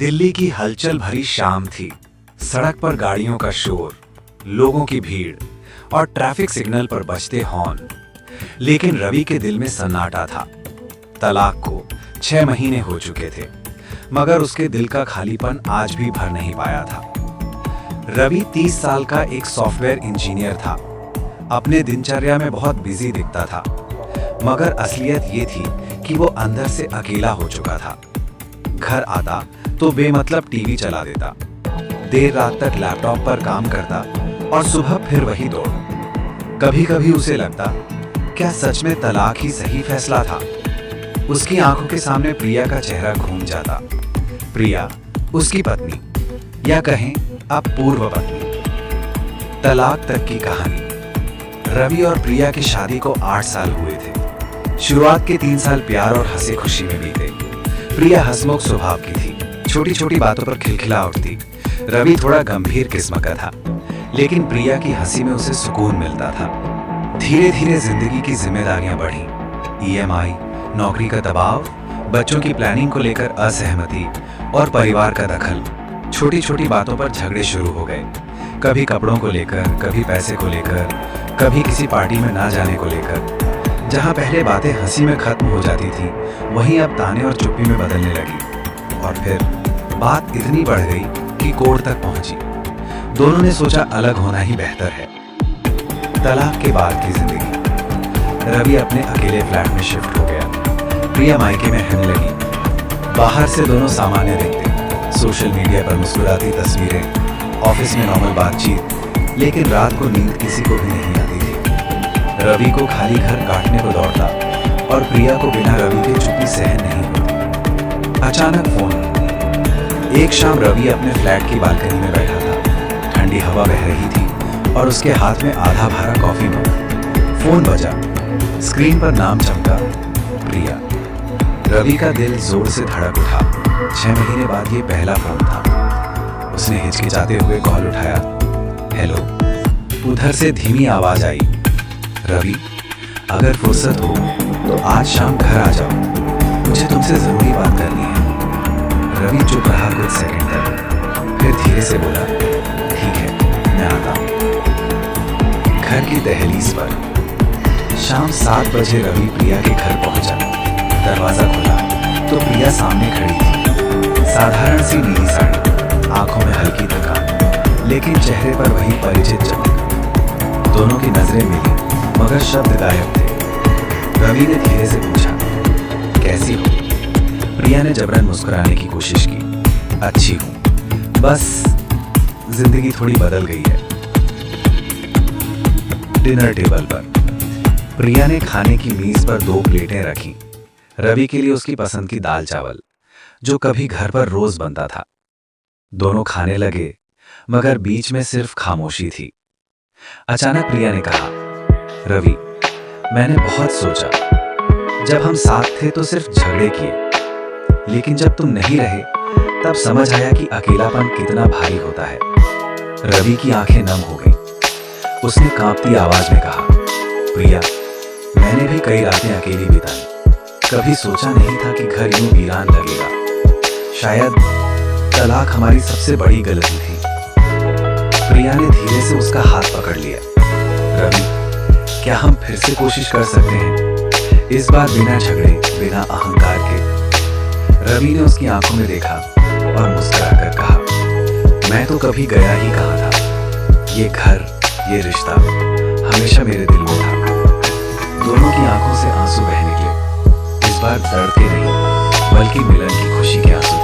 दिल्ली की हलचल भरी शाम थी। सड़क पर गाड़ियों का शोर, लोगों की भीड़ और ट्रैफिक सिग्नल पर बजते हॉर्न। लेकिन रवि के दिल में सन्नाटा था। तलाक को 6 महीने हो चुके थे, मगर उसके दिल का खालीपन आज भी भर नहीं पाया था। रवि 30 साल का एक सॉफ्टवेयर इंजीनियर था। अपने दिनचर्या में बहुत बिजी दिखता था, मगर असलियत ये थी कि वो अंदर से अकेला हो चुका था। घर आता तो बेमतलब टीवी चला देता, देर रात तक लैपटॉप पर काम करता और सुबह फिर वही दौड़। कभी कभी उसे लगता, क्या सच में तलाक ही सही फैसला था? उसकी आंखों के सामने प्रिया का चेहरा घूम जाता। प्रिया उसकी पत्नी, या कहें अब पूर्व पत्नी। तलाक तक की कहानी। रवि और प्रिया की शादी को 8 साल हुए थे। शुरुआत के 3 साल प्यार और हंसी खुशी में बीते। प्रिया हंसमुख स्वभाव की थी, छोटी छोटी बातों पर खिलखिला उठती। रवि थोड़ा गंभीर किस्म का था, लेकिन प्रिया की हंसी में उसे सुकून मिलता था। धीरे धीरे जिंदगी की जिम्मेदारियां बढ़ी। ईएमआई, नौकरी का दबाव, बच्चों की प्लानिंग को लेकर असहमति और परिवार का दखल। छोटी छोटी बातों पर झगड़े शुरू हो गए। कभी कपड़ों को लेकर, कभी पैसे को लेकर, कभी किसी पार्टी में ना जाने को लेकर। जहां पहले बातें हंसी में खत्म हो जाती थी, वहीं अब ताने और चुप्पी में बदलने लगी। और फिर बात इतनी बढ़ गई कि कोर्ट तक पहुंची। दोनों ने सोचा अलग होना ही बेहतर है। तलाक के बाद की जिंदगी। रवि अपने अकेले फ्लैट में शिफ्ट हो गया। प्रिया मायके में रहने लगी। बाहर से दोनों सामान्य दिखते, सोशल मीडिया पर मुस्कुराती तस्वीरें, ऑफिस में नॉर्मल बातचीत, लेकिन रात को नींद किसी को भी नहीं आती थी। रवि को खाली घर काटने को दौड़ता और प्रिया को बिना रवि के चुप्पी सहन नहीं होती। अचानक फोन। एक शाम रवि अपने फ्लैट की बालकनी में बैठा था। ठंडी हवा बह रही थी और उसके हाथ में आधा भरा कॉफी मग। फोन बजा। स्क्रीन पर नाम चमका, प्रिया। रवि का दिल जोर से धड़क उठा। 6 महीने बाद ये पहला फोन था। उसने हिचकिचाते हुए कॉल उठाया। हेलो। उधर से धीमी आवाज आई, रवि, अगर फुर्सत हो तो आज शाम घर आ जाओ, मुझे तुमसे जरूरी बात करनी है। रवि चुप रहा कुछ सेकंड तक, फिर धीरे से बोला, ठीक है, मैं आता हूँ। घर की दहलीज पर। शाम 7 बजे रवि प्रिया के घर पहुंचा। दरवाजा खुला तो प्रिया सामने खड़ी थी। साधारण सी नीली साड़ी, आंखों में हल्की थकान, लेकिन चेहरे पर वही परिचित चमक। दोनों की नजरें मिली, मगर शब्द गायब थे। रवि ने धीरे से पूछा, कैसी हो? प्रिया ने जबरन मुस्कुराने की कोशिश की, अच्छी हूं, बस जिंदगी थोड़ी बदल गई है। डिनर टेबल पर प्रिया ने खाने की मेज पर 2 प्लेटें रखी। रवि के लिए उसकी पसंद की दाल चावल, जो कभी घर पर रोज बनता था। दोनों खाने लगे, मगर बीच में सिर्फ खामोशी थी। अचानक प्रिया ने कहा, रवि, मैंने बहुत सोचा। जब हम साथ थे तो सिर्फ झगड़े किए, लेकिन जब तुम नहीं रहे तब समझ आया कि अकेलापन कितना भारी होता है। रवि की आंखें नम हो गईं। उसने कांपती आवाज में कहा, प्रिया, मैंने भी कई रातें अकेली बिताई। कभी सोचा नहीं था कि घर यूं वीरान लगेगा। शायद तलाक हमारी सबसे बड़ी गलती थी। प्रिया ने धीरे से उसका हाथ पकड़ लिया। रवि, क्या हम फिर से कोशिश कर सकते हैं? इस बार बिना झगड़े, बिना अहंकार के। रवि ने उसकी आंखों में देखा और मुस्कुराकर कहा, मैं तो कभी गया ही कहाँ था। ये घर, ये रिश्ता हमेशा मेरे दिल में था। दोनों की आंखों से आंसू बह निकले। इस बार दर्द के नहीं, बल्कि मिलन की खुशी के आंसू।